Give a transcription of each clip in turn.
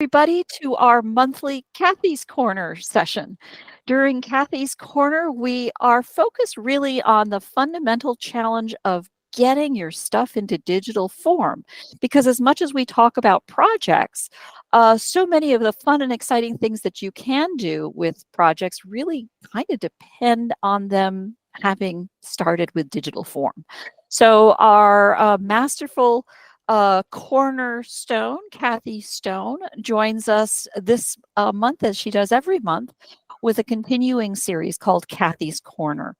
Everybody to our monthly Kathy's Corner session. During Kathy's Corner, we are focused really on the fundamental challenge of getting your stuff into digital form. Because as much as we talk about projects, so many of the fun and exciting things that you can do with projects really kind of depend on them having started with digital form. So our masterful Cornerstone, Kathy Stone, joins us this month, as she does every month, with a continuing series called Kathy's Corner.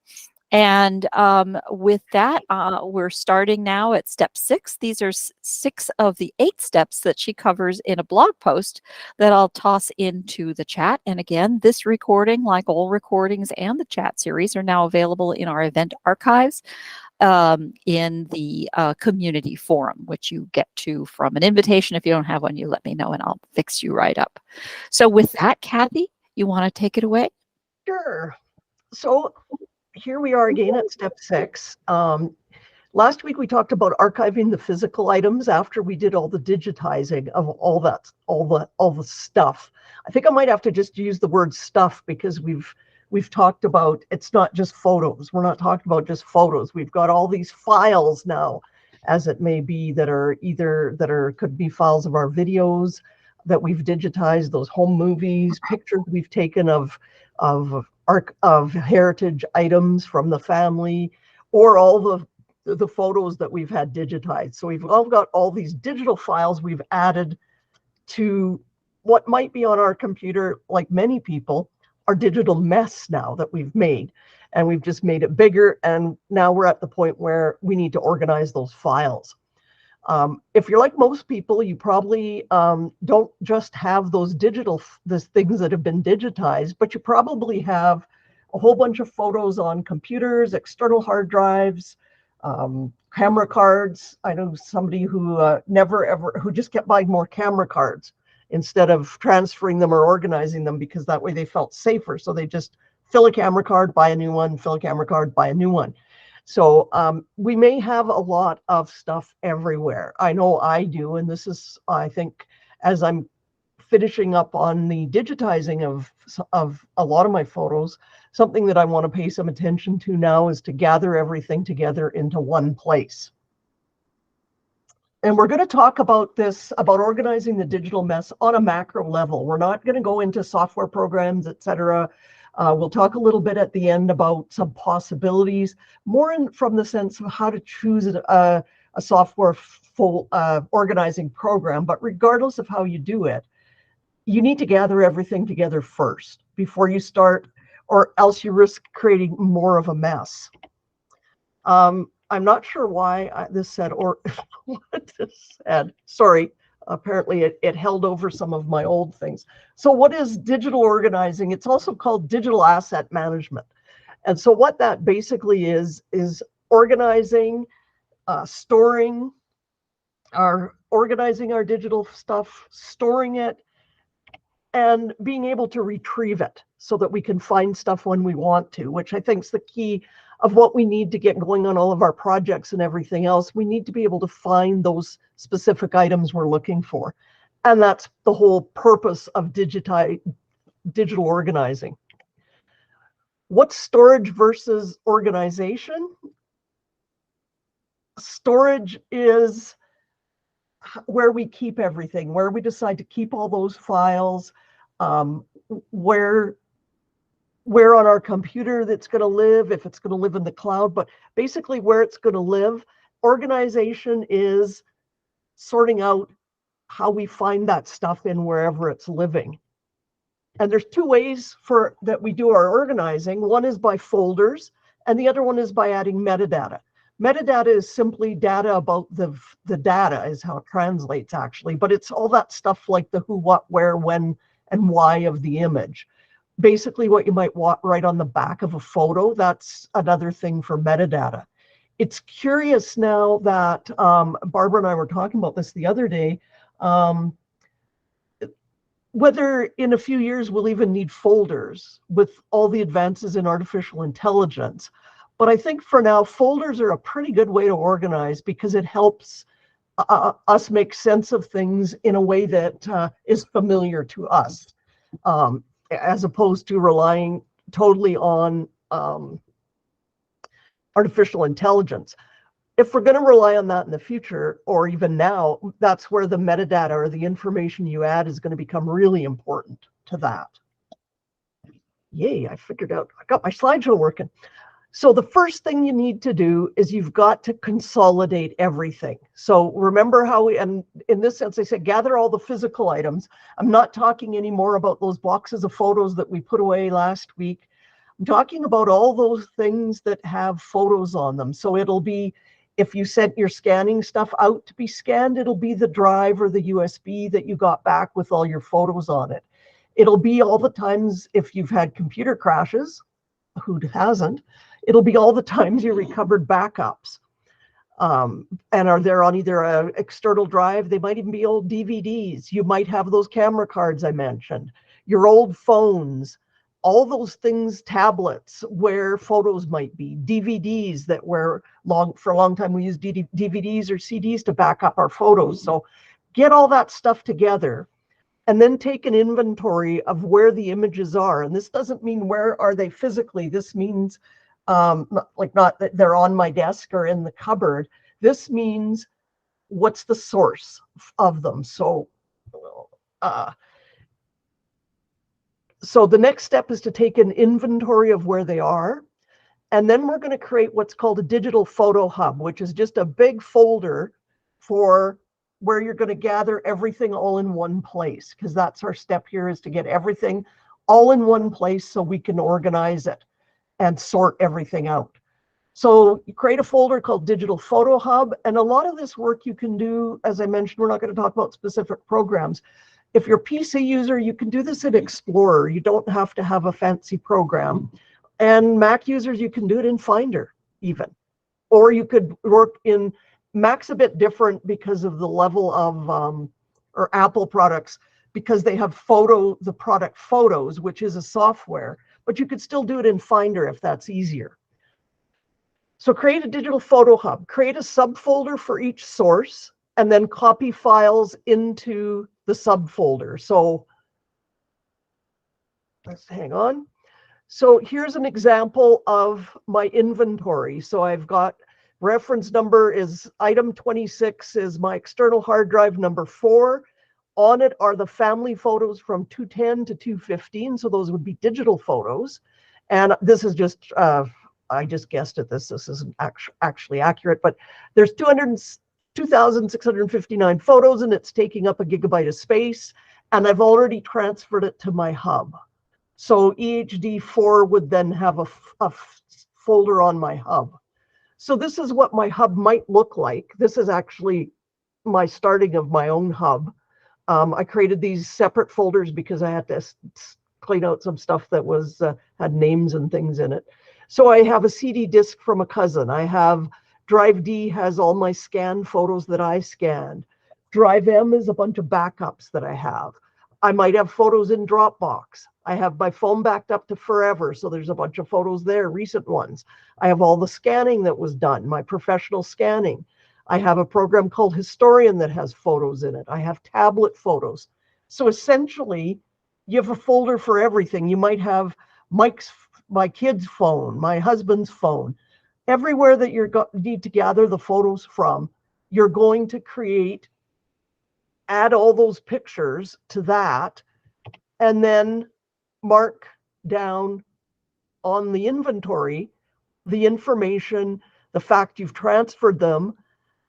And with that, we're starting now at step 6. These are 6 of the 8 steps that she covers in a blog post that I'll toss into the chat. And again, this recording, like all recordings and the chat series, are now available in our event archives in the community forum, which you get to from an invitation. If you don't have one, you let me know and I'll fix you right up. So with that, Kathy, you want to take it away? Sure. So here we are again at step 6. Last week we talked about archiving the physical items after we did all the digitizing of all the stuff. I think I might have to just use the word stuff because we've talked about it's not just photos. We're not talking about just photos. We've got all these files now, as it may be, could be files of our videos that we've digitized, those home movies, pictures we've taken of heritage items from the family, or all the photos that we've had digitized. So we've all got all these digital files we've added to what might be on our computer, like many people, our digital mess now that we've made. And we've just made it bigger. And now we're at the point where we need to organize those files. If you're like most people, you probably don't just have those things that have been digitized, but you probably have a whole bunch of photos on computers, external hard drives, camera cards. I know somebody who who just kept buying more camera cards instead of transferring them or organizing them, because that way they felt safer. So they just fill a camera card, buy a new one, fill a camera card, buy a new one. So we may have a lot of stuff everywhere. I know I do. And this is, I think, as I'm finishing up on the digitizing of a lot of my photos, something that I want to pay some attention to now is to gather everything together into one place. And we're going to talk about this, about organizing the digital mess on a macro level. We're not going to go into software programs, etc. We'll talk a little bit at the end about some possibilities, more from the sense of how to choose a software organizing program. But regardless of how you do it, you need to gather everything together first before you start, or else you risk creating more of a mess. I'm not sure why this said, or what this said. Sorry. Apparently it held over some of my old things. So what is digital organizing? It's also called digital asset management. And so what that basically is organizing, organizing our digital stuff, storing it, and being able to retrieve it so that we can find stuff when we want to, which I think is the key of what we need to get going on all of our projects and everything else. We need to be able to find those specific items we're looking for. And that's the whole purpose of digital organizing. What's storage versus organization? Storage is where we keep everything, where we decide to keep all those files, where on our computer that's going to live, if it's going to live in the cloud, but basically where it's going to live. Organization is sorting out how we find that stuff in wherever it's living. And there's 2 ways that we do our organizing. One is by folders, and the other one is by adding metadata. Metadata is simply data about the data, is how it translates actually, but it's all that stuff like the who, what, where, when, and why of the image. Basically what you might write on the back of a photo, that's another thing for metadata. It's curious now that Barbara and I were talking about this the other day, whether in a few years we'll even need folders with all the advances in artificial intelligence. But I think for now, folders are a pretty good way to organize because it helps us make sense of things in a way that is familiar to us, as opposed to relying totally on artificial intelligence. If we're going to rely on that in the future, or even now, that's where the metadata or the information you add is going to become really important to that. Yay, I figured out, I got my slideshow working. So the first thing you need to do is you've got to consolidate everything. So remember how and in this sense, I said, gather all the physical items. I'm not talking anymore about those boxes of photos that we put away last week. I'm talking about all those things that have photos on them. So it'll be, if you sent your scanning stuff out to be scanned, it'll be the drive or the USB that you got back with all your photos on it. It'll be all the times if you've had computer crashes, who hasn't? It'll be all the times you recovered backups, and are there on either an external drive. They might even be old DVDs. You might have those camera cards I mentioned, your old phones, all those things, tablets where photos might be, DVDs that were for a long time we used DVDs or CDs to back up our photos. So get all that stuff together and then take an inventory of where the images are. And this doesn't mean where are they physically. This means not that they're on my desk or in the cupboard. This means what's the source of them. So the next step is to take an inventory of where they are. And then we're going to create what's called a digital photo hub, which is just a big folder for where you're going to gather everything all in one place, because that's our step here, is to get everything all in one place so we can organize it and sort everything out. So you create a folder called Digital Photo Hub, and a lot of this work you can do, as I mentioned, we're not going to talk about specific programs. If you're a PC user, you can do this in Explorer. You don't have to have a fancy program. And Mac users, you can do it in Finder even. Or you could work in Mac's a bit different because of the level of, or Apple products, because they have the product Photos, which is a software, but you could still do it in Finder if that's easier. So create a digital photo hub, create a subfolder for each source, and then copy files into the subfolder. So let's hang on. So here's an example of my inventory. So I've got reference number is item 26 is my external hard drive number 4. On it are the family photos from 210 to 215. So those would be digital photos. And this is just, I just guessed at this. This isn't actually accurate, but there's 2,659 photos and it's taking up a gigabyte of space. And I've already transferred it to my hub. So EHD4 would then have a folder on my hub. So this is what my hub might look like. This is actually my starting of my own hub. I created these separate folders because I had to clean out some stuff that was had names and things in it. So I have a CD disc from a cousin. I have Drive D has all my scanned photos that I scanned. Drive M is a bunch of backups that I have. I might have photos in Dropbox. I have my phone backed up to forever, so there's a bunch of photos there, recent ones. I have all the scanning that was done, my professional scanning. I have a program called Historian that has photos in it. I have tablet photos. So essentially, you have a folder for everything. You might have my kid's phone, my husband's phone. Everywhere that you need to gather the photos from, you're going to add all those pictures to that, and then mark down on the inventory the information, the fact you've transferred them.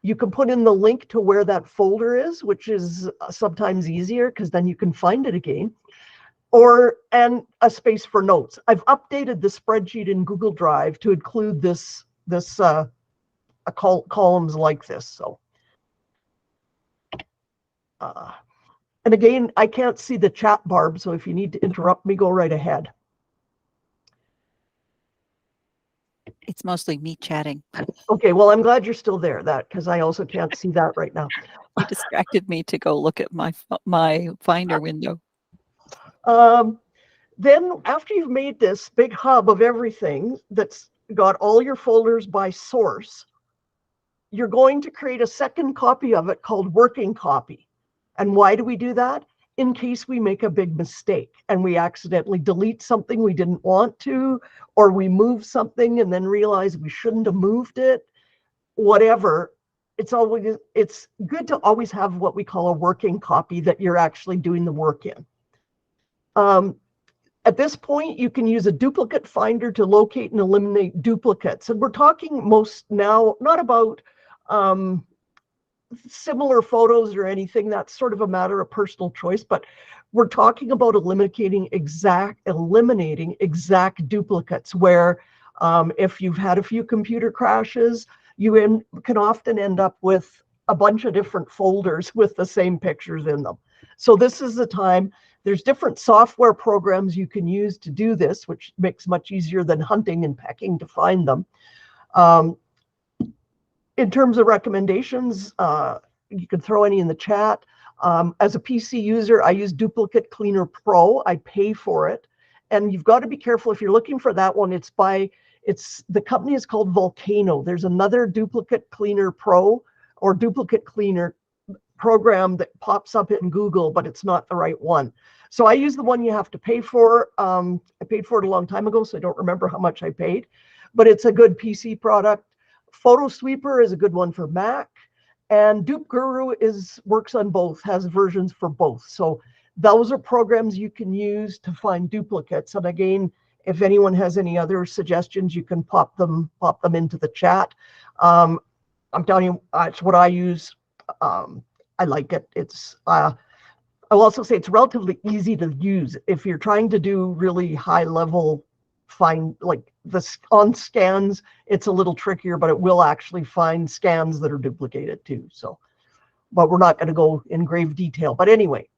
You can put in the link to where that folder is, which is sometimes easier because then you can find it again, and a space for notes. I've updated the spreadsheet in Google Drive to include columns like this. So, and again, I can't see the chat, Barb, so if you need to interrupt me, go right ahead. It's mostly me chatting. Okay, well, I'm glad you're still there, because I also can't see that right now. You distracted me to go look at my Finder window. Then after you've made this big hub of everything that's got all your folders by source, you're going to create a second copy of it called working copy. And why do we do that? In case we make a big mistake and we accidentally delete something we didn't want to, or we move something and then realize we shouldn't have moved it, whatever. It's good to always have what we call a working copy that you're actually doing the work in. At this point, you can use a duplicate finder to locate and eliminate duplicates. And we're talking most now, not about similar photos or anything. That's sort of a matter of personal choice, but we're talking about eliminating exact duplicates where if you've had a few computer crashes, you can often end up with a bunch of different folders with the same pictures in them. So this is the time. There's different software programs you can use to do this, which makes much easier than hunting and pecking to find them. In terms of recommendations, you can throw any in the chat. As a PC user, I use Duplicate Cleaner Pro. I pay for it. And you've got to be careful if you're looking for that one. The company is called Volcano. There's another Duplicate Cleaner Pro or Duplicate Cleaner program that pops up in Google, but it's not the right one. So I use the one you have to pay for. I paid for it a long time ago, so I don't remember how much I paid, but it's a good PC product. Photo Sweeper is a good one for Mac, and Dupe Guru works on both, has versions for both. So those are programs you can use to find duplicates. And again, if anyone has any other suggestions, you can pop them into the chat. I'm telling you, it's what I use. I like it. I'll also say it's relatively easy to use if you're trying to do really high level on scans. It's a little trickier, but it will actually find scans that are duplicated too. So, but we're not going to go in grave detail. But anyway,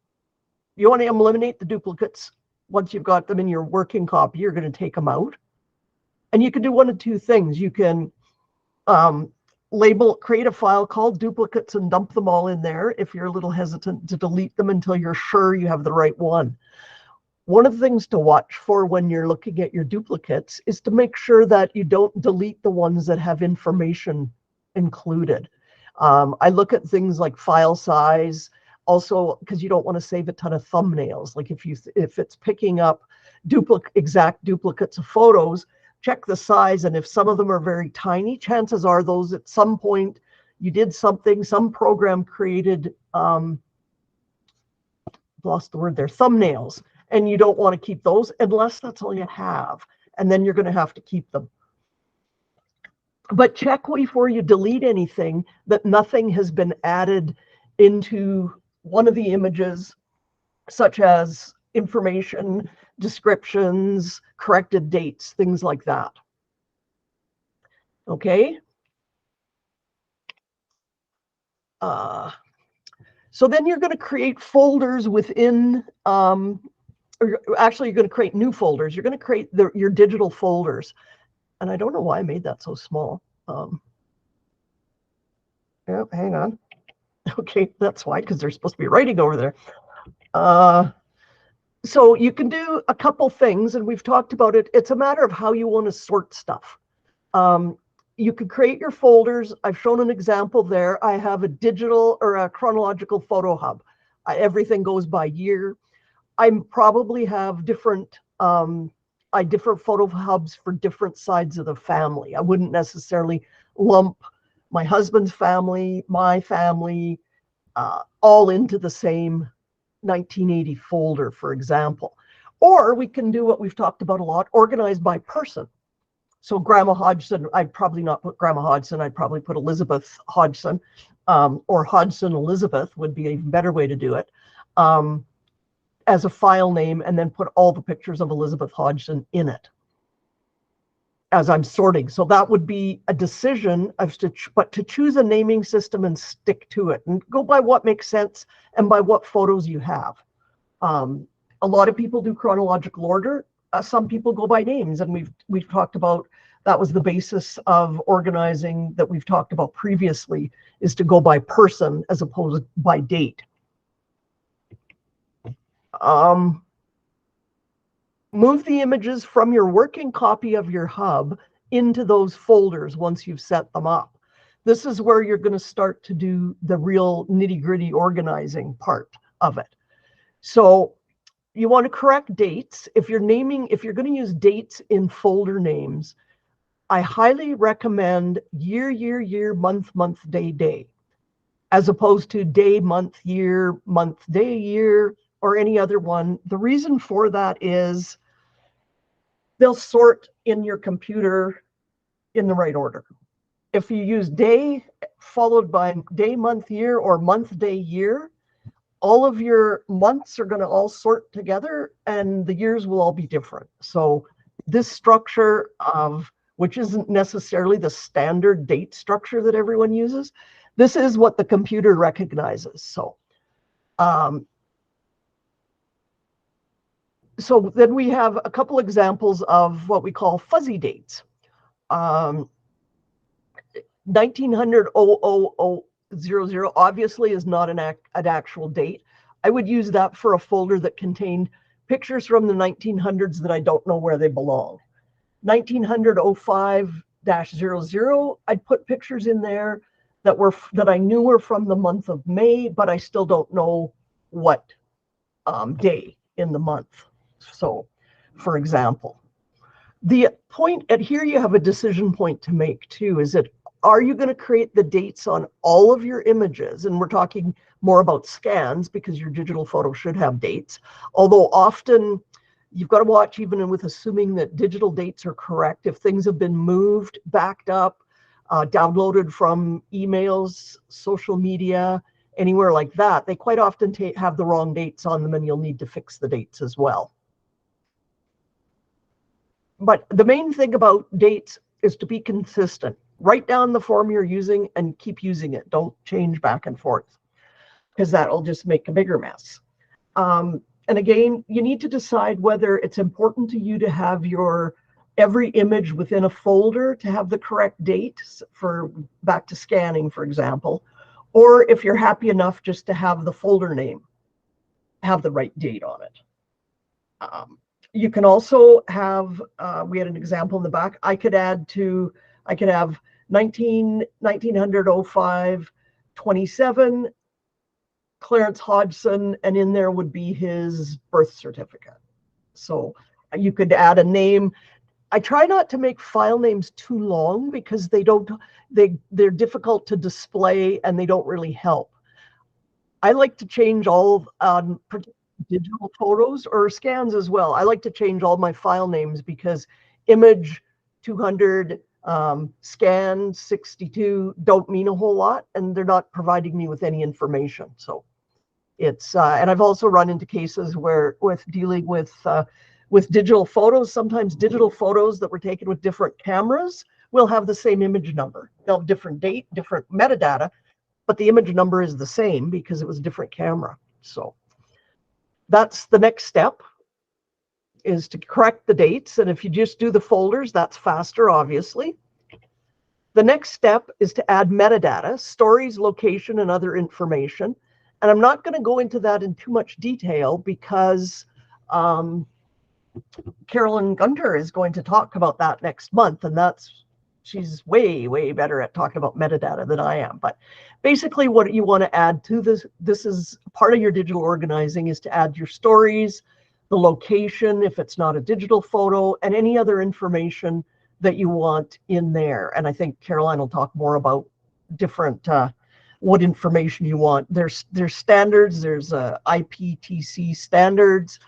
you want to eliminate the duplicates. Once you've got them in your working copy, you're going to take them out, and you can do one of two things. You can create a file called duplicates and dump them all in there if you're a little hesitant to delete them until you're sure you have the right one. One of the things to watch for when you're looking at your duplicates is to make sure that you don't delete the ones that have information included. I look at things like file size, also because you don't want to save a ton of thumbnails. Like if it's picking up exact duplicates of photos, check the size, and if some of them are very tiny, chances are those at some point you did something, some program created, lost the word there, thumbnails, and you don't want to keep those unless that's all you have, and then you're going to have to keep them. But check before you delete anything that nothing has been added into one of the images, such as information, descriptions, corrected dates, things like that. Okay. So then you're going to create folders within, or actually you're going to create new folders. You're going to create your digital folders. And I don't know why I made that so small. Yeah, hang on. Okay, that's why, because there's supposed to be writing over there. So you can do a couple things, and we've talked about it. It's a matter of how you want to sort stuff. You could create your folders. I've shown an example there. I have a digital or a chronological photo hub. Everything goes by year. I probably have different photo hubs for different sides of the family. I wouldn't necessarily lump my husband's family, my family, all into the same 1980 folder, for example. Or we can do what we've talked about a lot, organized by person. So Grandma Hodgson, I'd probably not put Grandma Hodgson, I'd probably put Elizabeth Hodgson, or Hodgson Elizabeth would be a better way to do it, as a file name, and then put all the pictures of Elizabeth Hodgson in it as I'm sorting. So that would be a decision but to choose a naming system and stick to it and go by what makes sense and by what photos you have. A lot of people do chronological order. Some people go by names, and we've talked about that was the basis of organizing that we've talked about previously, is to go by person as opposed to by date. Move the images from your working copy of your hub into those folders once you've set them up. This is where you're going to start to do the real nitty-gritty organizing part of it. So you want to correct dates. If you're going to use dates in folder names, I highly recommend year, month, day, as opposed to day, month, day, year, or any other one. The reason for that is they'll sort in your computer in the right order. If you use day followed by day, month, year, or month, day, year, all of your months are going to all sort together and the years will all be different. So this structure which isn't necessarily the standard date structure that everyone uses, this is what the computer recognizes. So so then we have a couple examples of what we call fuzzy dates. 1900 000 obviously is not an actual date. I would use that for a folder that contained pictures from the 1900s that I don't know where they belong. 1900 05-00, I'd put pictures in there that I knew were from the month of May, but I still don't know what day in the month. So, for example, the point at here, you have a decision point to make too, is that are you going to create the dates on all of your images? And we're talking more about scans because your digital photo should have dates. Although often you've got to watch, even with assuming that digital dates are correct, if things have been moved, backed up, downloaded from emails, social media, anywhere like that, they quite often have the wrong dates on them and you'll need to fix the dates as well. But the main thing about dates is to be consistent. Write down the form you're using and keep using it. Don't change back and forth because that'll just make a bigger mess. And again, you need to decide whether it's important to you to have every image within a folder to have the correct date for back to scanning, for example, or if you're happy enough just to have the folder name have the right date on it. You can also have, we had an example in the back, I could have 1900 05 27, Clarence Hodgson, and in there would be his birth certificate. So you could add a name. I try not to make file names too long because they're difficult to display and they don't really help. I like to change all digital photos or scans as well. I like to change all my file names because image 200, scan 62 don't mean a whole lot, and they're not providing me with any information. So it's and I've also run into cases where dealing with digital photos, sometimes digital photos that were taken with different cameras will have the same image number. They'll have different date, different metadata, but the image number is the same because it was a different camera. So that's the next step, is to correct the dates. And if you just do the folders, that's faster, obviously. The next step is to add metadata, stories, location, and other information. And I'm not going to go into that in too much detail because Carolyn Gunter is going to talk about that next month. And she's way, way better at talking about metadata than I am. But basically what you want to add to this is part of your digital organizing, is to add your stories, the location, if it's not a digital photo, and any other information that you want in there. And I think Caroline will talk more about different, what information you want. There's standards, there's IPTC standards,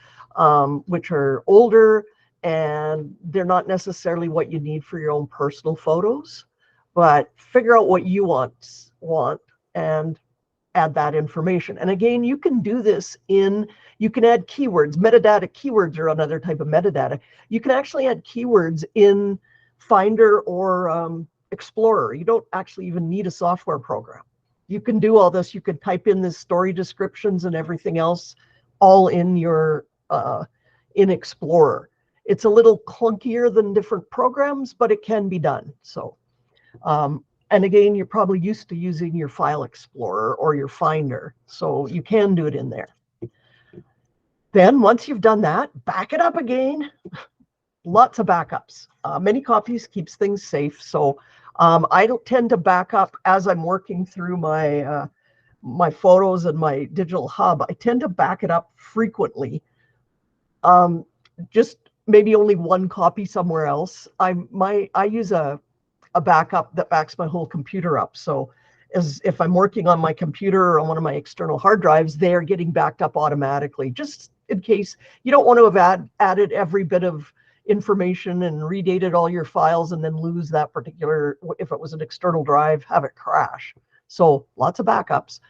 which are older, and they're not necessarily what you need for your own personal photos, but figure out what you want and add that information. And again, you can do this you can add keywords. Metadata keywords are another type of metadata. You can actually add keywords in Finder or Explorer. You don't actually even need a software program. You can do all this. You could type in the story descriptions and everything else all in your in Explorer. It's a little clunkier than different programs, but it can be done. So, and again, you're probably used to using your File Explorer or your Finder, so you can do it in there. Then once you've done that, back it up again. Lots of backups. Many copies keeps things safe. So I don't tend to back up as I'm working through my my photos and my digital hub. I tend to back it up frequently. Just maybe only one copy somewhere else. I use a backup that backs my whole computer up. So as if I'm working on my computer or on one of my external hard drives, they are getting backed up automatically, just in case you don't want to have added every bit of information and redated all your files and then lose that particular, if it was an external drive, have it crash. So lots of backups.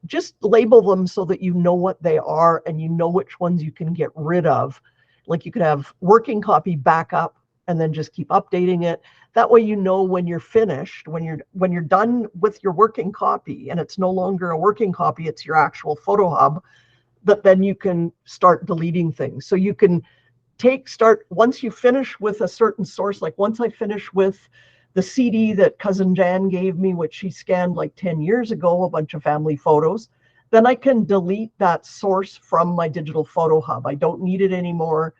Just label them so that you know what they are and you know which ones you can get rid of. Like you could have working copy backup and then just keep updating it. That way you know when you're finished, when you're done with your working copy and it's no longer a working copy, it's your actual photo hub, that then you can start deleting things. So you can once you finish with a certain source, like once I finish with the CD that cousin Jan gave me, which she scanned like 10 years ago, a bunch of family photos, then I can delete that source from my digital photo hub. I don't need it anymore.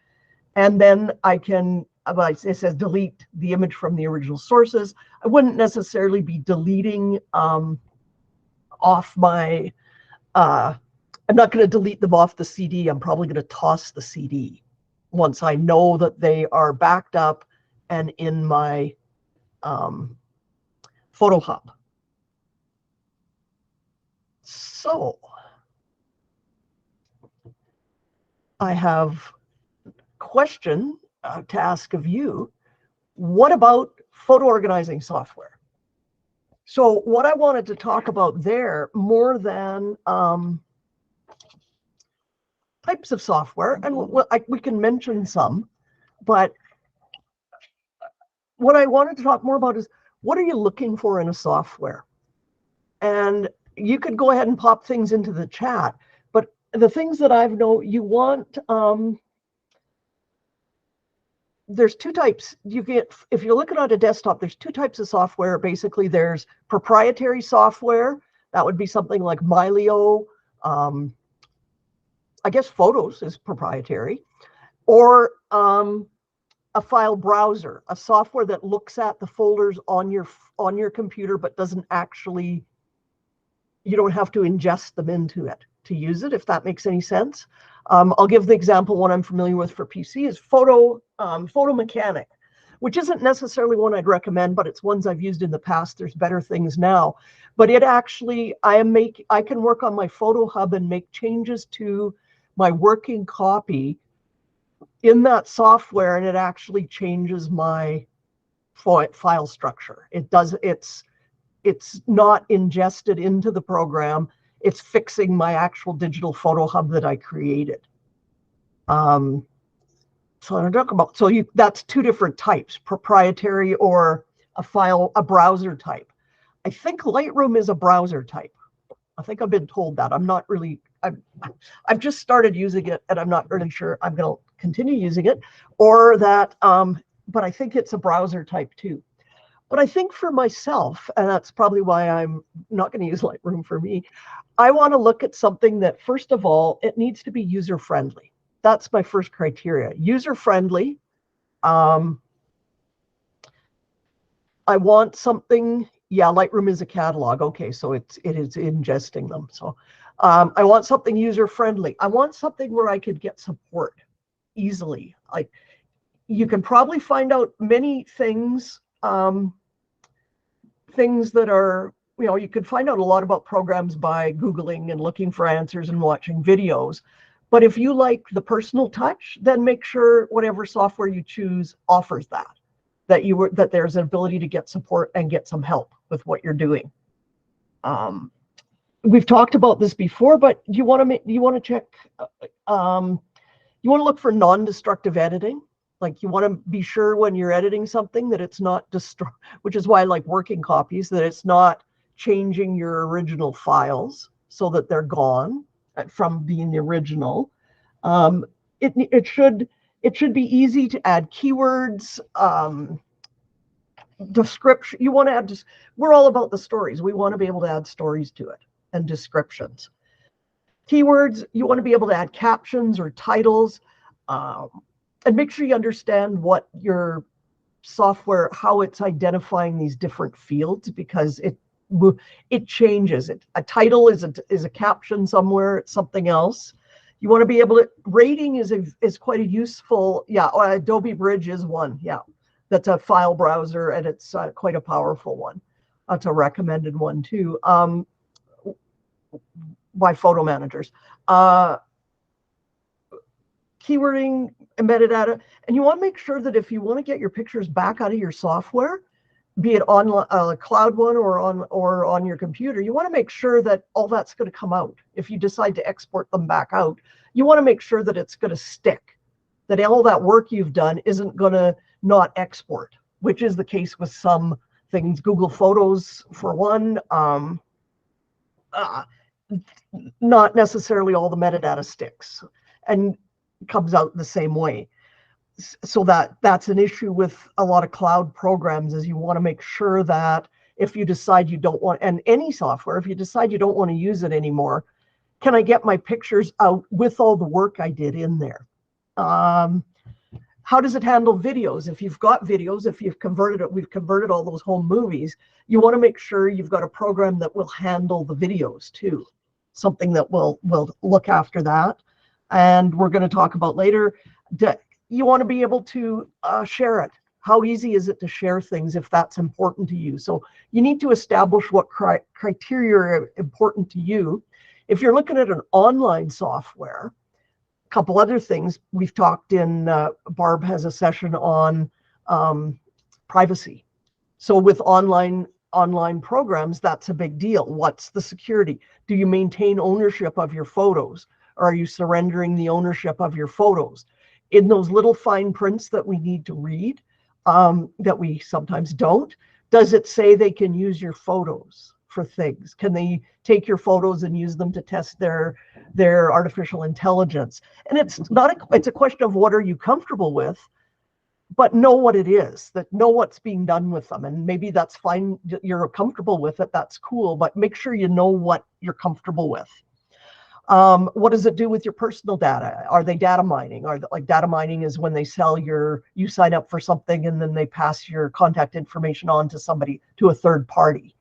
And then I can, it says delete the image from the original sources. I wouldn't necessarily be deleting off my, I'm not going to delete them off the CD. I'm probably going to toss the CD once I know that they are backed up and in my photo hub. So I have a question to ask of you. What about photo organizing software? So what I wanted to talk about there, more than types of software, and we can mention some, but what I wanted to talk more about is, what are you looking for in a software? And you could go ahead and pop things into the chat, but the things that I've known, you want, there's two types. You get, if you're looking at a desktop, there's two types of software. Basically, there's proprietary software. That would be something like Mylio. I guess Photos is proprietary. Or a file browser, a software that looks at the folders on your computer, but doesn't actually, you don't have to ingest them into it to use it, if that makes any sense. I'll give the example. One I'm familiar with for PC is Photo Mechanic, which isn't necessarily one I'd recommend, but it's ones I've used in the past. There's better things now, but it actually, I can work on my photo hub and make changes to my working copy in that software, and it actually changes my file structure. It's not ingested into the program. It's fixing my actual digital photo hub that I created. So I'm talking about, that's two different types, proprietary or a browser type. I think Lightroom is a browser type. I think I've been told that. I'm not really, I've just started using it and I'm not really sure I'm going to continue using it, or that, but I think it's a browser type too. But I think for myself, and that's probably why I'm not going to use Lightroom for me, I want to look at something that, first of all, it needs to be user-friendly. That's my first criteria. User-friendly. I want something, yeah, Lightroom is a catalog. Okay, so it is ingesting them. So I want something user-friendly. I want something where I could get support easily. Like, you can probably find out many things, things that are, you could find out a lot about programs by Googling and looking for answers and watching videos. But if you like the personal touch, then make sure whatever software you choose offers that there's an ability to get support and get some help with what you're doing. We've talked about this before, but you want to check, you want to look for non-destructive editing. Like, you want to be sure when you're editing something that it's not which is why I like working copies, that it's not changing your original files so that they're gone from being the original. It should be easy to add keywords, description. You want to add, we're all about the stories. We want to be able to add stories to it and descriptions. Keywords, you want to be able to add captions or titles, and make sure you understand what your software, how it's identifying these different fields, because it changes. A title is a caption somewhere, it's something else. You want to be able to, rating is quite a useful, yeah, Adobe Bridge is one, yeah. That's a file browser, and it's quite a powerful one. It's a recommended one too, by photo managers. Keywording, embedded data, and you want to make sure that if you want to get your pictures back out of your software, be it on a cloud one or on your computer, you want to make sure that all that's going to come out. If you decide to export them back out, you want to make sure that it's going to stick, that all that work you've done isn't going to not export, which is the case with some things. Google Photos, for one, not necessarily all the metadata sticks and comes out the same way. So that's an issue with a lot of cloud programs, is you want to make sure that if you decide you don't want, and any software, if you decide you don't want to use it anymore, can I get my pictures out with all the work I did in there? How does it handle videos? If you've got videos, if you've converted it, we've converted all those home movies, you want to make sure you've got a program that will handle the videos too, something that will look after that. And we're going to talk about later, you want to be able to share it. How easy is it to share things if that's important to you? So you need to establish what criteria are important to you. If you're looking at an online software, a couple other things we've talked in, Barb has a session on privacy. So with online programs, that's a big deal. What's the security? Do you maintain ownership of your photos? Or are you surrendering the ownership of your photos? In those little fine prints that we need to read, that we sometimes don't, does it say they can use your photos for things? Can they take your photos and use them to test their artificial intelligence? And it's a question of what are you comfortable with, but know what it is, that know what's being done with them. And maybe that's fine, you're comfortable with it, that's cool, but make sure you know what you're comfortable with. What does it do with your personal data? Are they data mining? Like data mining is when they sell you sign up for something and then they pass your contact information on to somebody, to a third party.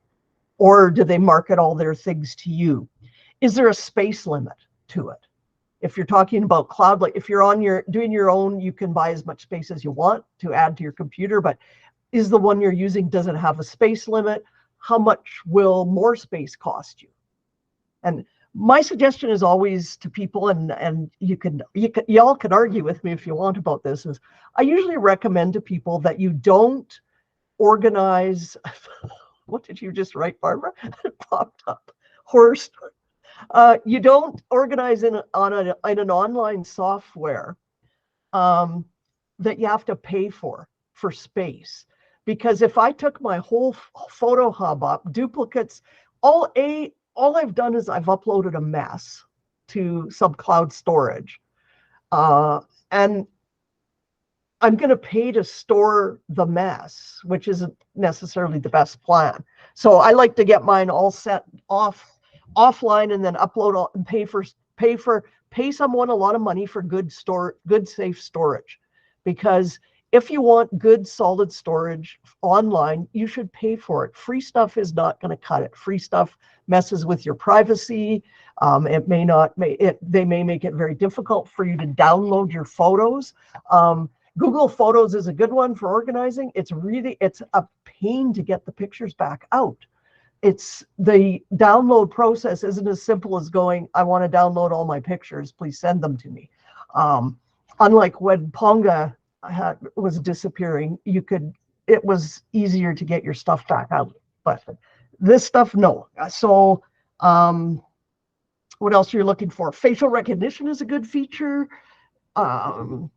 Or do they market all their things to you? Is there a space limit to it? If you're talking about cloud, like if you're doing your own, you can buy as much space as you want to add to your computer, but is the one you're using, does it have a space limit? How much will more space cost you? And my suggestion is always to people, and you all can argue with me if you want about this, is I usually recommend to people that you don't organize. What did you just write, Barbara? It popped up. Horse. You don't organize in an online software that you have to pay for space. Because if I took my whole photo hub up, duplicates, all I've done is I've uploaded a mess to some cloud storage. And I'm going to pay to store the mess, which isn't necessarily the best plan. So I like to get mine all set offline and then upload and pay someone a lot of money for good safe storage. Because if you want good solid storage online, you should pay for it. Free stuff is not going to cut it. Free stuff messes with your privacy. They may make it very difficult for you to download your photos. Google Photos is a good one for organizing. It's a pain to get the pictures back out. It's the download process isn't as simple as going, I want to download all my pictures, please send them to me. Unlike when Ponga was disappearing, it was easier to get your stuff back out. But this stuff, no. So what else are you looking for? Facial recognition is a good feature. I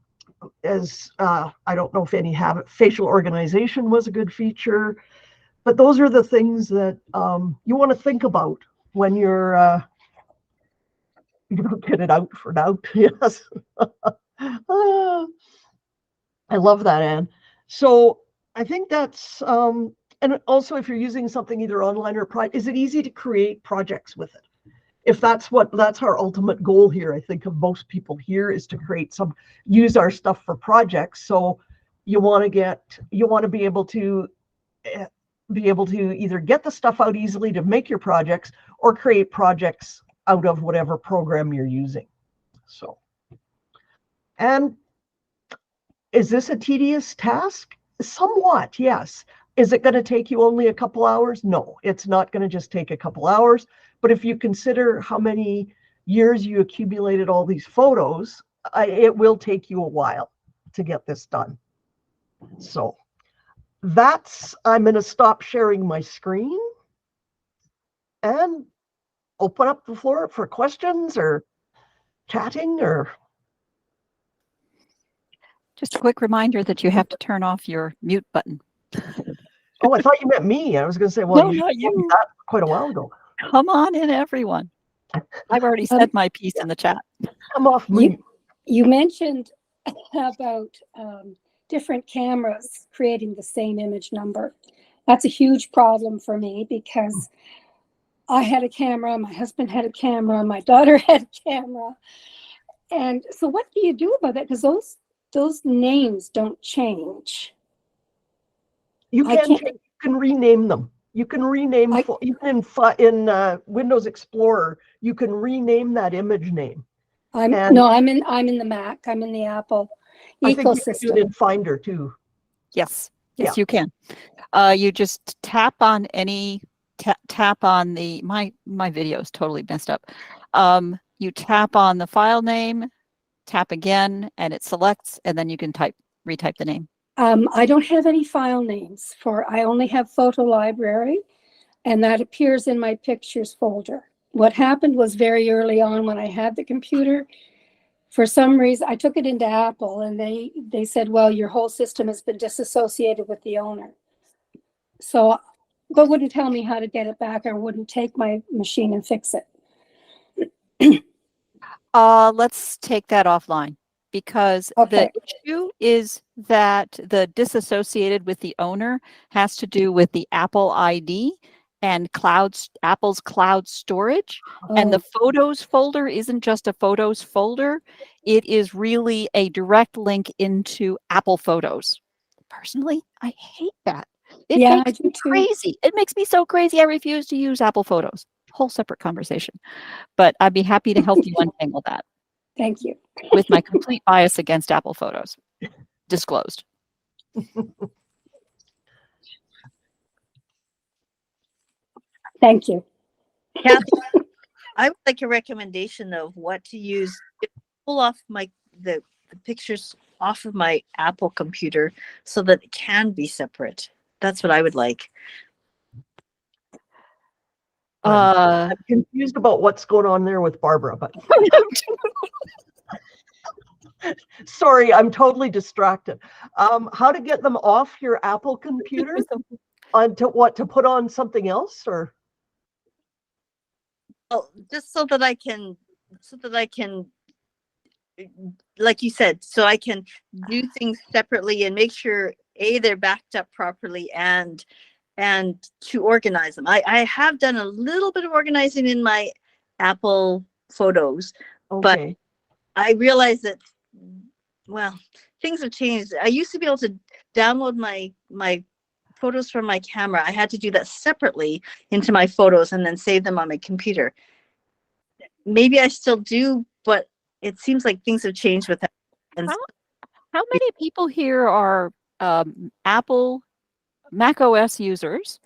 don't know if any have it. Facial organization was a good feature. But those are the things that you want to think about when you're get it out for now. Yes. I love that, Anne. So I think that's, and also if you're using something either online or private, is it easy to create projects with it? If that's our ultimate goal here, I think of most people here, is to use our stuff for projects. So you want to be able to either get the stuff out easily to make your projects or create projects out of whatever program you're using. So, and is this a tedious task? Somewhat, yes. Is it going to take you only a couple hours? No, it's not going to just take a couple hours. But if you consider how many years you accumulated all these photos, it will take you a while to get this done. So I'm going to stop sharing my screen and open up the floor for questions or chatting or. Just a quick reminder that you have to turn off your mute button. Oh, I thought you meant me. I was going to say, well, no, not you. That quite a while ago. Come on in, everyone. I've already said my piece in the chat. I'm off mute. You mentioned about different cameras creating the same image number. That's a huge problem for me because I had a camera, my husband had a camera, my daughter had a camera. And so what do you do about that? Because those names don't change. You can rename them. You can rename, even in Windows Explorer, you can rename that image name. I'm in the Mac. I'm in the Apple ecosystem. I think you can do it in Finder too. Yes, you can. You just tap on tap on the my video is totally messed up. You tap on the file name, tap again, and it selects, and then you can retype the name. I don't have any file names I only have photo library, and that appears in my pictures folder. What happened was very early on when I had the computer, for some reason, I took it into Apple and they said, well, your whole system has been disassociated with the owner. So, but wouldn't tell me how to get it back or wouldn't take my machine and fix it. Let's take that offline. Because the issue is that the disassociated with the owner has to do with the Apple ID and Apple's cloud storage. And the photos folder isn't just a photos folder. It is really a direct link into Apple Photos. Personally, I hate that. It makes me crazy. It makes me so crazy. I refuse to use Apple Photos. Whole separate conversation. But I'd be happy to help you untangle that. Thank you. With my complete bias against Apple Photos disclosed. Thank you. Kathy, I would like a recommendation of what to use. Pull off the pictures off of my Apple computer so that it can be separate. That's what I would like. I'm confused about what's going on there with Barbara, but sorry, I'm totally distracted. How to get them off your Apple computer? To put on something else, or? Well, just so that I can, like you said, so I can do things separately and make sure they're backed up properly and to organize them. I have done a little bit of organizing in my Apple Photos, but I realized that, well, things have changed. I used to be able to download my photos from my camera. I had to do that separately into my photos and then save them on my computer. Maybe I still do, but it seems like things have changed with that. How many people here are Apple Mac OS users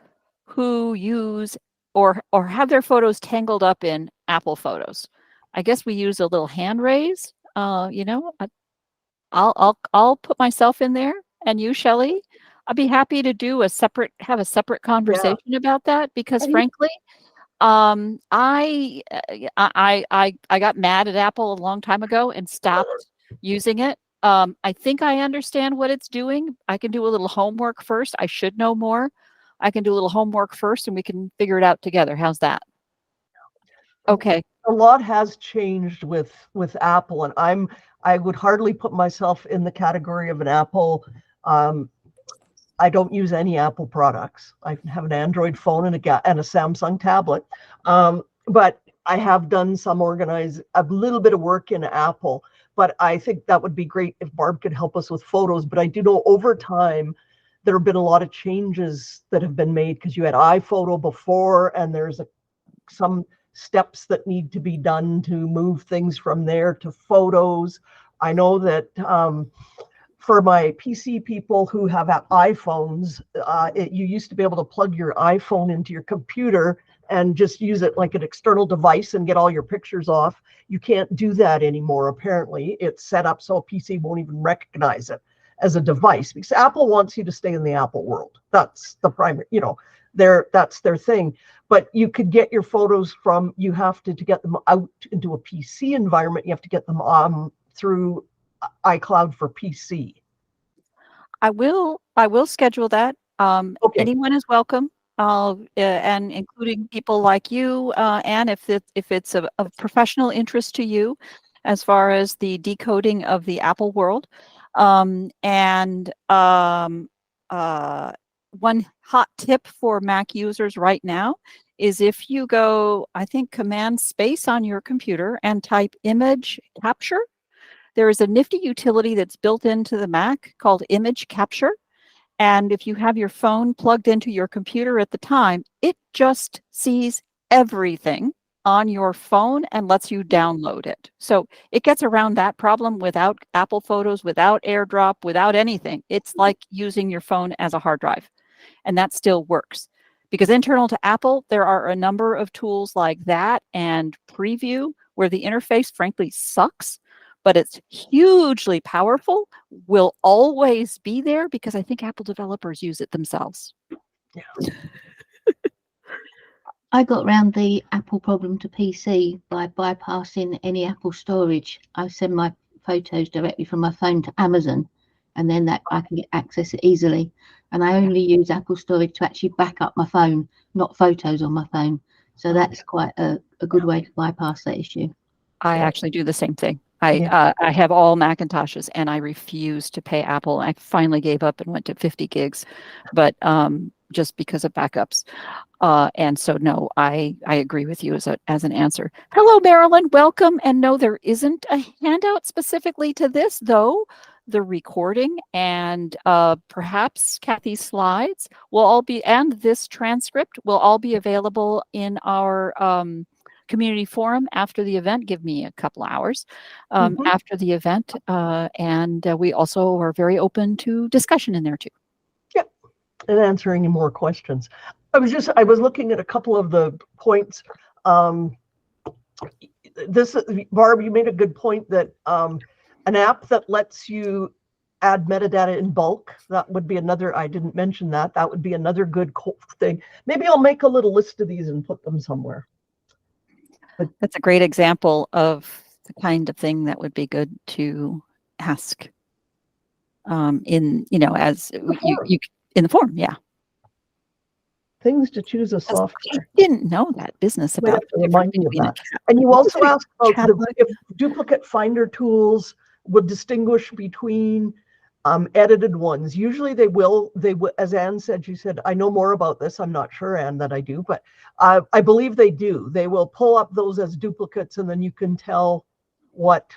who use or have their photos tangled up in Apple Photos? I guess we use a little hand raise. I'll put myself in there, and you, Shelley. I'd be happy to have a separate conversation about that, because frankly, I got mad at Apple a long time ago and stopped using it. I think I understand what it's doing. I can do a little homework first. I should know more. I can do a little homework first and we can figure it out together. How's that? Okay. A lot has changed with Apple, and I would hardly put myself in the category of an Apple. I don't use any Apple products. I have an Android phone and a Samsung tablet. But I have done a little bit of work in Apple. but I think that would be great if Barb could help us with photos. But I do know over time, there have been a lot of changes that have been made, because you had iPhoto before, and there's some steps that need to be done to move things from there to photos. I know that for my PC people who have iPhones, you used to be able to plug your iPhone into your computer and just use it like an external device and get all your pictures off. You can't do that anymore, apparently. It's set up so a PC won't even recognize it as a device, because Apple wants you to stay in the Apple world. That's the primary, that's their thing. But you could get your photos you have to get them out into a PC environment, you have to get them through iCloud for PC. I will schedule that. Okay. Anyone is welcome, and including people like you, and if it's of professional interest to you, as far as the decoding of the Apple world. One hot tip for Mac users right now is if you go, I think, Command Space on your computer and type image capture, there is a nifty utility that's built into the Mac called image capture. And if you have your phone plugged into your computer at the time, it just sees everything on your phone and lets you download it. So it gets around that problem without Apple Photos, without AirDrop, without anything. It's like using your phone as a hard drive, and that still works. Because internal to Apple, there are a number of tools like that and Preview where the interface frankly sucks, but it's hugely powerful, will always be there because I think Apple developers use it themselves. Yeah. I got around the Apple problem to PC by bypassing any Apple storage. I send my photos directly from my phone to Amazon, and then that I can access it easily. And I only use Apple storage to actually back up my phone, not photos on my phone. So that's quite a good way to bypass that issue. I actually do the same thing. I have all Macintoshes, and I refuse to pay Apple. I finally gave up and went to 50 gigs, but just because of backups. And so, no, I agree with you as an answer. Hello, Marilyn. Welcome. And no, there isn't a handout specifically to this, though. The recording and perhaps Kathy's slides will all be, and this transcript will all be available in our community forum after the event. Give me a couple hours after the event. And we also are very open to discussion in there too. Yep. And answer any more questions. I was looking at a couple of the points. Barb, you made a good point that an app that lets you add metadata in bulk, that would be another, I didn't mention that. That would be another good thing. Maybe I'll make a little list of these and put them somewhere. But that's a great example of the kind of thing that would be good to ask in the forum. Yeah. Things to choose a software. I didn't know that business about remind me of that. And you also asked about if duplicate finder tools would distinguish between edited ones. Usually they will, as Anne said, she said, I know more about this. I'm not sure, Anne, that I do, but I believe they do. They will pull up those as duplicates, and then you can tell what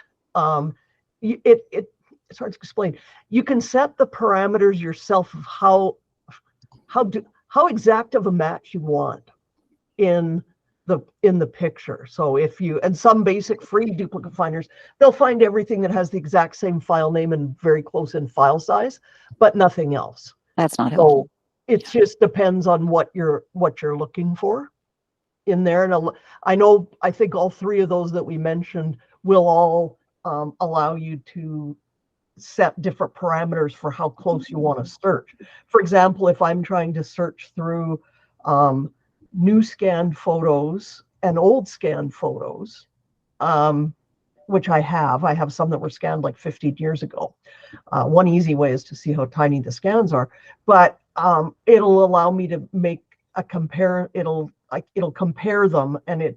it's hard to explain. You can set the parameters yourself of how exact of a match you want in the picture. So if you, and some basic free duplicate finders, they'll find everything that has the exact same file name and very close in file size, but nothing else. That's not helpful. So it just depends on what you're looking for in there. And I think all three of those that we mentioned will all allow you to set different parameters for how close you want to search. For example, if I'm trying to search through new scanned photos and old scanned photos, which I have some that were scanned like 15 years ago. One easy way is to see how tiny the scans are, but it'll allow me to make a compare. It'll compare them, and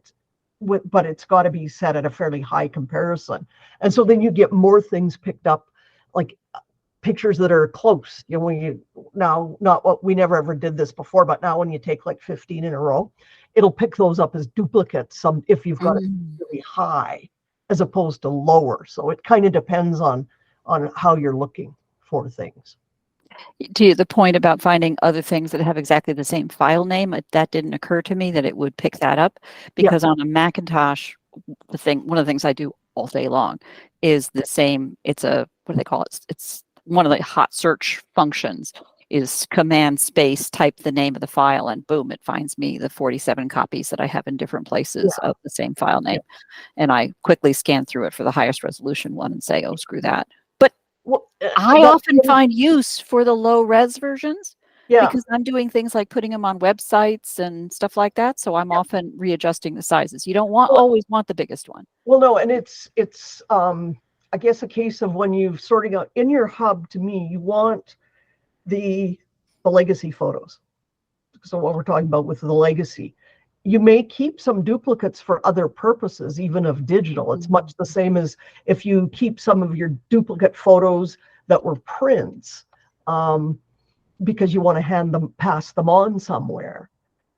but it's got to be set at a fairly high comparison. And so then you get more things picked up, like pictures that are close. We never ever did this before, but now when you take like 15 in a row, it'll pick those up as duplicates. If you've got it really high, as opposed to lower. So it kind of depends on how you're looking for things. To the point about finding other things that have exactly the same file name, that didn't occur to me that it would pick that up, because on a Macintosh, one of the things I do all day long is the same. It's a, what do they call it? It's one of the hot search functions is command space, type the name of the file, and boom, it finds me the 47 copies that I have in different places of the same file name. And I quickly scan through it for the highest resolution one and say, oh, screw that. But I often find use for the low res versions because I'm doing things like putting them on websites and stuff like that. So I'm often readjusting the sizes. You don't always want the biggest one. Well, no, and it's I guess a case of when you've sorting out in your hub, to me, you want the legacy photos. So what we're talking about with the legacy, you may keep some duplicates for other purposes, even of digital. It's much the same as if you keep some of your duplicate photos that were prints, because you want to pass them on somewhere.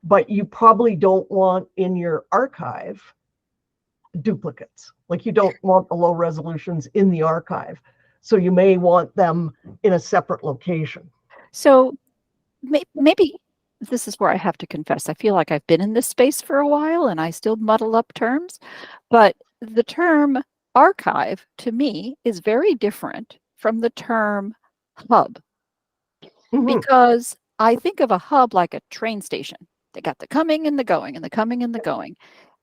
But you probably don't want in your archive duplicates. Like you don't want the low resolutions in the archive. So you may want them in a separate location. So maybe this is where I have to confess. I feel like I've been in this space for a while and I still muddle up terms, but the term archive to me is very different from the term hub, because I think of a hub like a train station. They got the coming and the going and the coming and the going.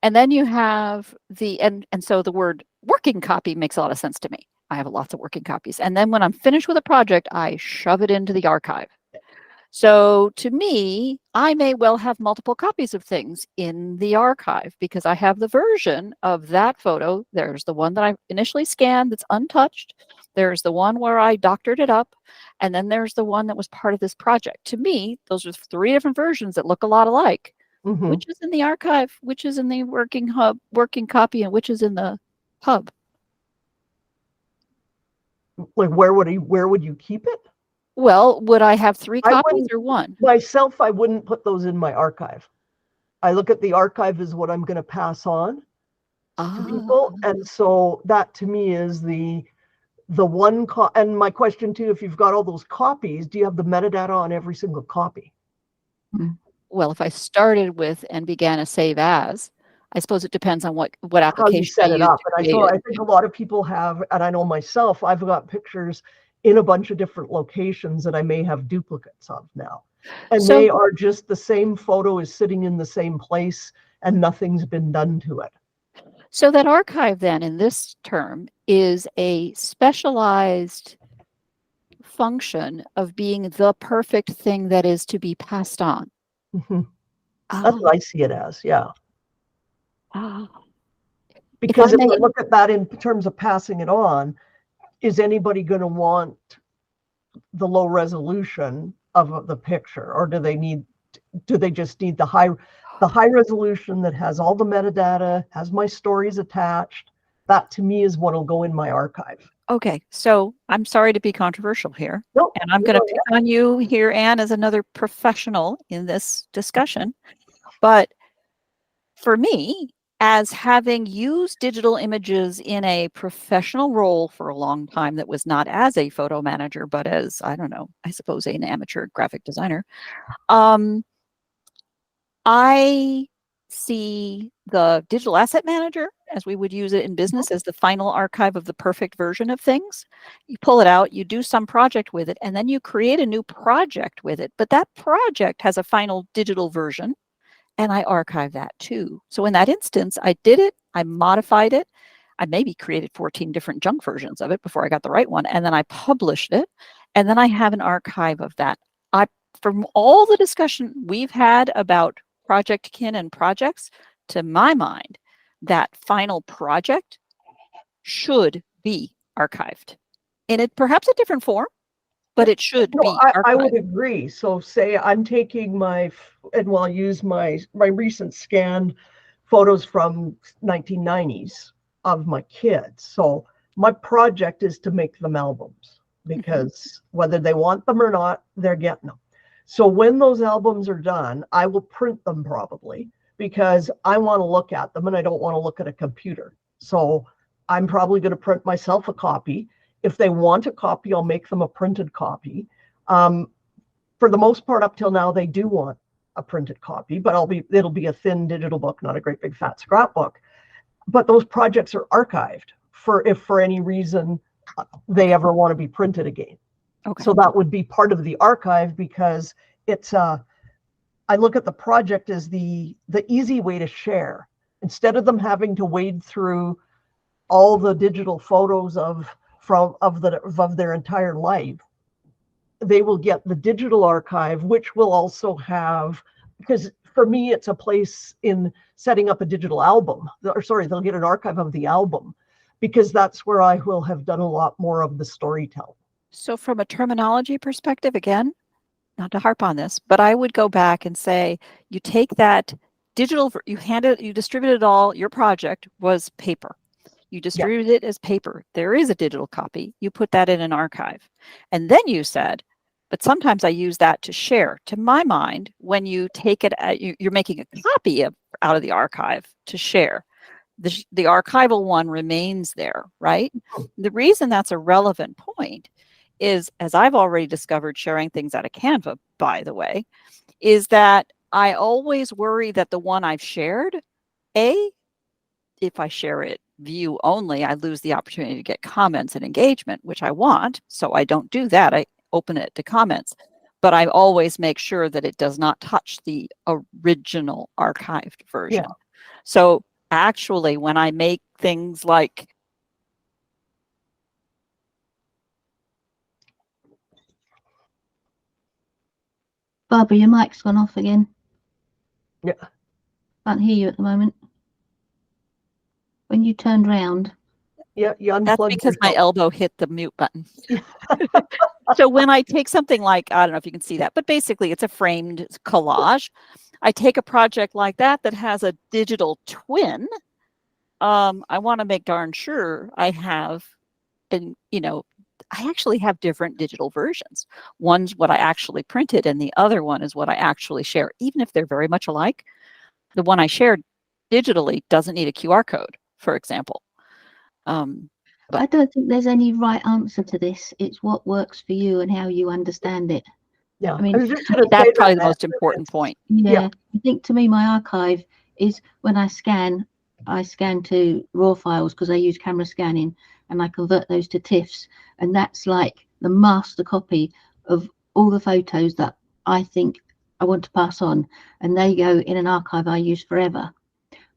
And then you have and so the word working copy makes a lot of sense to me. I have lots of working copies. And then when I'm finished with a project, I shove it into the archive. So to me, I may well have multiple copies of things in the archive because I have the version of that photo. There's the one that I initially scanned that's untouched. There's the one where I doctored it up. And then there's the one that was part of this project. To me, those are 3 different versions that look a lot alike. Which is in the archive, which is in the working copy, and which is in the hub? Like where would you keep it? Well, would I have 3 copies or 1? Myself, I wouldn't put those in my archive. I look at the archive as what I'm going to pass on to people. And so that to me is the one. And my question too, if you've got all those copies, do you have the metadata on every single copy? Well, if I started with and began a save as, I suppose it depends on what application how you set it up. And I think a lot of people have, and I know myself, I've got pictures in a bunch of different locations that I may have duplicates of now. And they are just the same photo is sitting in the same place and nothing's been done to it. So that archive then in this term is a specialized function of being the perfect thing that is to be passed on. That's what I see it as, yeah. Because if I look at that in terms of passing it on, is anybody going to want the low resolution of the picture, or do they just need the high resolution that has all the metadata, has my stories attached? That to me is what will go in my archive. Okay, so I'm sorry to be controversial here, and I'm going to pick on you here, Anne, as another professional in this discussion. But for me, as having used digital images in a professional role for a long time that was not as a photo manager, but as, I don't know, I suppose an amateur graphic designer, I see the digital asset manager, as we would use it in business, as the final archive of the perfect version of things. You pull it out, you do some project with it, and then you create a new project with it. But that project has a final digital version, and I archive that too. So in that instance, I did it, I modified it, I maybe created 14 different junk versions of it before I got the right one, and then I published it, and then I have an archive of that. From all the discussion we've had about project kin and projects, to my mind, that final project should be archived in it, perhaps a different form, but it should be archived. I would agree. So say I'm taking I'll use my recent scanned photos from 1990s of my kids. So my project is to make them albums, because whether they want them or not, they're getting them. So when those albums are done, I will print them probably, because I want to look at them and I don't want to look at a computer. So I'm probably going to print myself a copy. If they want a copy, I'll make them a printed copy. For the most part, up till now, they do want a printed copy, but it'll be a thin digital book, not a great big fat scrapbook. But those projects are archived if for any reason they ever want to be printed again. Okay. So that would be part of the archive, because it's I look at the project as the easy way to share. Instead of them having to wade through all the digital photos of their entire life, they will get the digital archive, which will also have, because for me, it's a place in setting up a digital album, or sorry, they'll get an archive of the album, because that's where I will have done a lot more of the storytelling. So from a terminology perspective, again, not to harp on this, but I would go back and say, you take that digital, you distributed it all, your project was paper. You distributed it as paper. There is a digital copy. You put that in an archive. And then you said, but sometimes I use that to share. To my mind, when you take it, you're making a copy out of the archive to share. The archival one remains there, right? The reason that's a relevant point is, as I've already discovered sharing things out of Canva, by the way, is that I always worry that the one I've shared, if I share it view only, I lose the opportunity to get comments and engagement, which I want. So I don't do that. I open it to comments, but I always make sure that it does not touch the original archived version. Yeah. So actually, when I make things like Barbara, your mic's gone off again. Yeah. Can't hear you at the moment. When you turned round. Yeah, you unplugged. That's because my elbow hit the mute button. So when I take something like, I don't know if you can see that, but basically it's a framed collage. I take a project like that has a digital twin. I want to make darn sure I have, and I actually have different digital versions. One's what I actually printed, and the other one is what I actually share. Even if they're very much alike, the one I shared digitally doesn't need a QR code, for example. I don't think there's any right answer to this. It's what works for you and how you understand it. Yeah, I mean, that's probably the most important point. Yeah, I think to me, my archive is when I scan to raw files, because I use camera scanning, and I convert those to TIFFs, and that's like the master copy of all the photos that I think I want to pass on, and they go in an archive I use forever.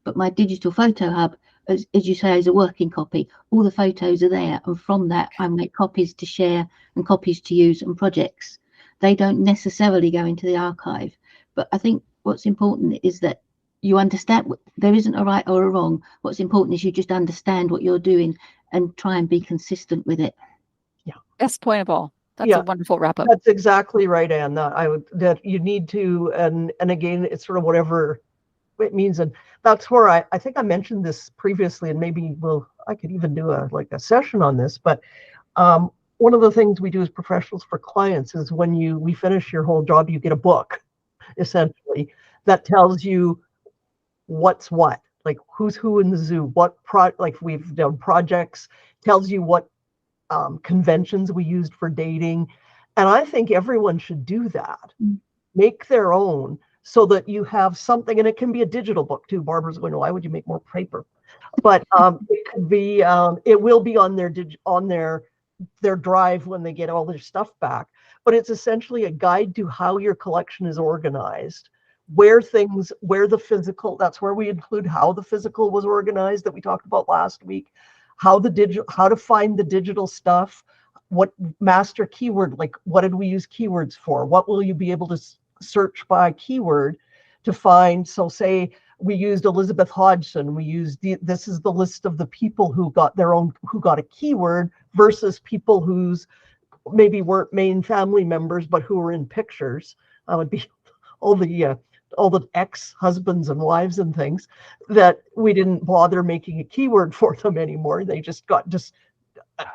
But my digital photo hub, as you say, is a working copy. All the photos are there, and from that I make copies to share and copies to use and projects. They don't necessarily go into the archive, but I think what's important is that you understand there isn't a right or a wrong. What's important is you just understand what you're doing and try and be consistent with it. Yeah, best point of all. That's a wonderful wrap up. That's exactly right, Anne. That you need to, and again, it's sort of whatever it means. And that's where I think I mentioned this previously, and maybe I could even do a session on this. But one of the things we do as professionals for clients is when we finish your whole job, you get a book, essentially, that tells you what's what, like who's who in the zoo, like we've done projects, tells you what conventions we used for dating. And I think everyone should do that. Make their own, so that you have something, and it can be a digital book too. Barbara's going, why would you make more paper? But it could be, it will be on their drive when they get all their stuff back. But it's essentially a guide to how your collection is organized, where the physical, that's where we include how the physical was organized that we talked about last week, how to find the digital stuff, what master keyword, like what did we use keywords for? What will you be able to search by keyword to find? So say we used Elizabeth Hodgson, we used this is the list of the people who got a keyword versus people whose maybe weren't main family members but who were in pictures. That would be all the ex-husbands and wives and things that we didn't bother making a keyword for them anymore. They just got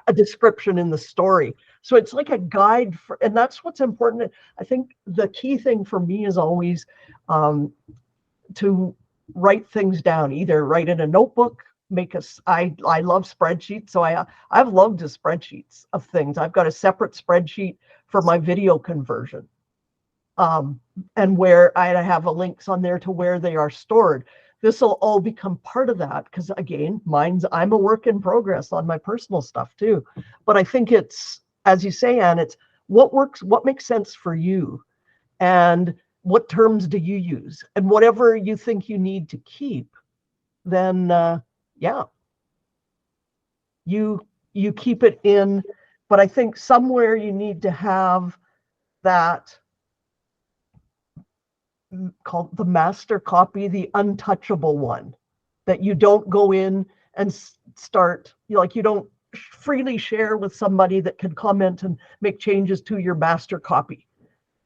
a description in the story. So it's like a guide and that's what's important. I think the key thing for me is always to write things down, either write in a notebook make us, I love spreadsheets. So I've logged to spreadsheets of things. I've got a separate spreadsheet for my video conversion. And where I have a links on there to where they are stored. This will all become part of that, because again, I'm a work in progress on my personal stuff too. But I think it's, as you say, Anne, it's what works, what makes sense for you, and what terms do you use, and whatever you think you need to keep, then yeah, you keep it in. But I think somewhere you need to have that called the master copy, the untouchable one, that you don't go in and start, like, you don't freely share with somebody that can comment and make changes to your master copy.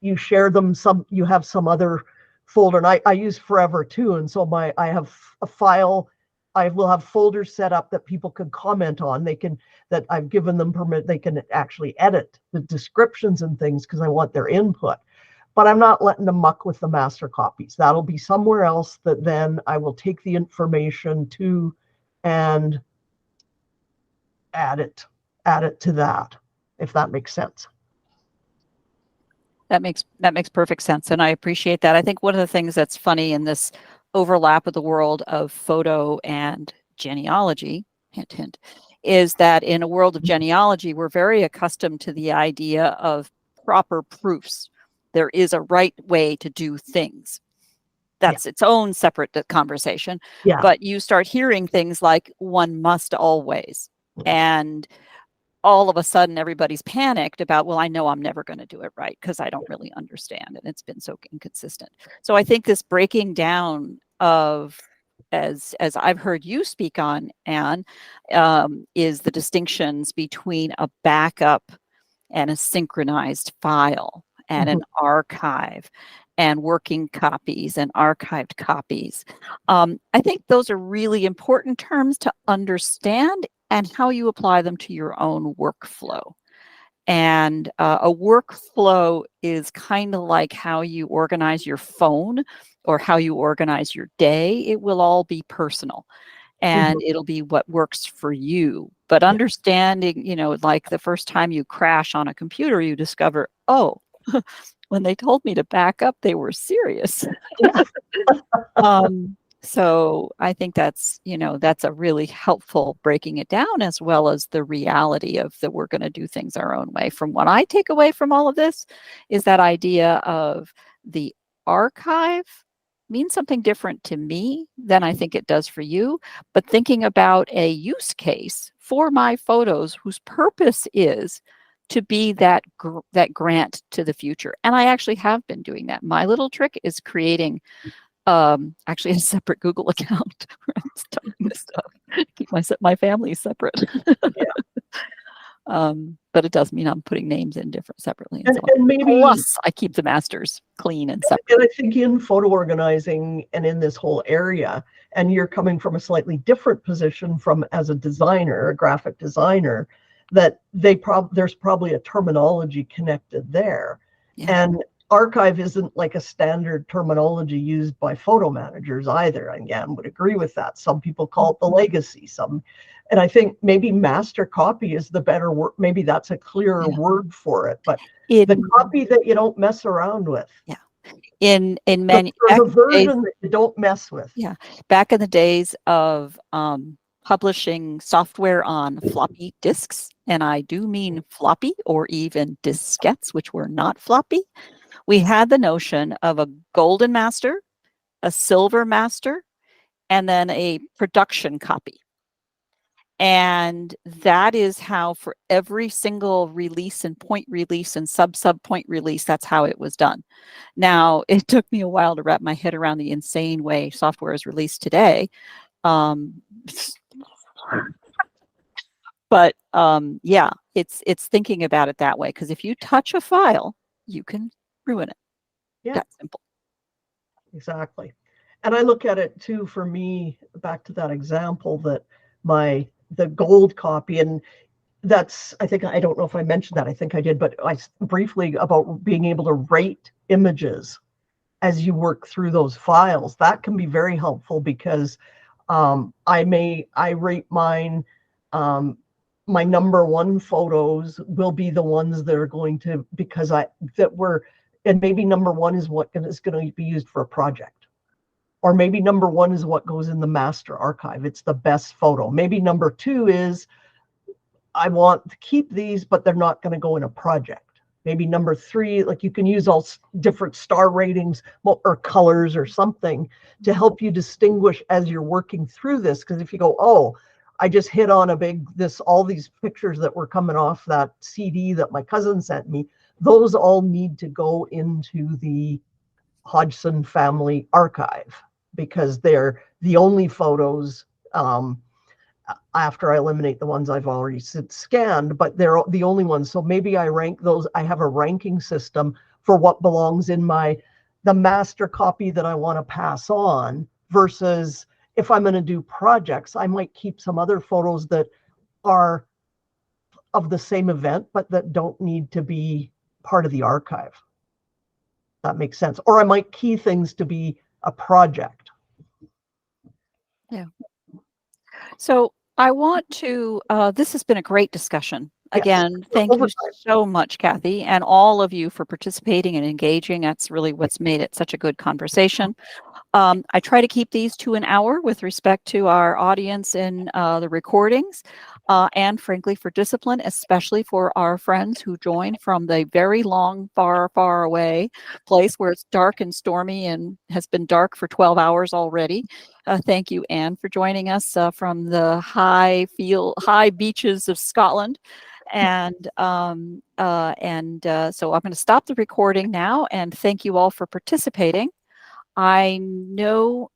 You share them, you have some other folder, and I use Forever too, and so I have a file. I will have folders set up that people can comment on. That I've given them permit. They can actually edit the descriptions and things because I want their input. But I'm not letting them muck with the master copies. That'll be somewhere else that then I will take the information to and add it to that, if that makes sense. That makes perfect sense, and I appreciate that. I think one of the things that's funny in this overlap of the world of photo and genealogy, hint, hint, is that in a world of genealogy, we're very accustomed to the idea of proper proofs. There is a right way to do things. That's its own separate conversation. Yeah. But you start hearing things like one must always, and all of a sudden everybody's panicked about, well, I know I'm never going to do it right because I don't really understand, and it's been so inconsistent. So I think this breaking down of, as I've heard you speak on, Anne, is the distinctions between a backup and a synchronized file, and an archive, and working copies and archived copies. I think those are really important terms to understand, and how you apply them to your own workflow. And a workflow is kind of like how you organize your phone or how you organize your day. It will all be personal, and it'll be what works for you. But understanding, like the first time you crash on a computer, you discover, oh, when they told me to back up, they were serious. So I think that's a really helpful breaking it down, as well as the reality of that we're going to do things our own way. From what I take away from all of this is that idea of the archive means something different to me than I think it does for you. But thinking about a use case for my photos whose purpose is to be that grant to the future. And I actually have been doing that. My little trick is creating actually a separate Google account where I'm storing this stuff. Keep my family separate. But it does mean I'm putting names in separately. And maybe, plus, I keep the masters clean and separate. And I think in photo organizing and in this whole area, and you're coming from a slightly different position from as a designer, a graphic designer, that there's probably a terminology connected there. Yeah. And archive isn't like a standard terminology used by photo managers either. Again, would agree with that. Some people call it the legacy. And I think maybe master copy is the better word. Maybe that's a clearer word for it. But the copy that you don't mess around with. Yeah. In many the version that you don't mess with. Yeah. Back in the days of publishing software on floppy disks, and I do mean floppy, or even diskettes, which were not floppy, we had the notion of a golden master, a silver master, and then a production copy. And that is how, for every single release and point release and sub point release, that's how it was done. Now, it took me a while to wrap my head around the insane way software is released today. But yeah, it's thinking about it that way, because if you touch a file, you can ruin it. Yeah. That's simple. Exactly. And I look at it too, for me, back to that example, that the gold copy, and that's, I don't know if I mentioned that, I think I did, but I briefly about being able to rate images as you work through those files. That can be very helpful, because I rate mine, my number one photos will be the ones that are going to, and maybe number one is what is going to be used for a project. Or maybe number one is what goes in the master archive. It's the best photo. Maybe number two is I want to keep these, but they're not going to go in a project. Maybe number three, like you can use all different star ratings or colors or something to help you distinguish as you're working through this. Because if you go, oh, I just hit on all these pictures that were coming off that CD that my cousin sent me, those all need to go into the Hodgson family archive because they're the only photos, after I eliminate the ones I've already scanned, but they're the only ones. So maybe I rank those. I have a ranking system for what belongs in the master copy that I want to pass on, versus if I'm going to do projects, I might keep some other photos that are of the same event, but that don't need to be part of the archive. That makes sense. Or I might key things to be a project. Yeah. So I want to, this has been a great discussion. Again, thank you so much, Kathy, and all of you for participating and engaging. That's really what's made it such a good conversation. I try to keep these to an hour with respect to our audience in the recordings, and frankly for discipline, especially for our friends who join from the very long, far, far away place where it's dark and stormy and has been dark for 12 hours already. Thank you, Anne, for joining us from the high beaches of Scotland. And so I'm going to stop the recording now and thank you all for participating. I know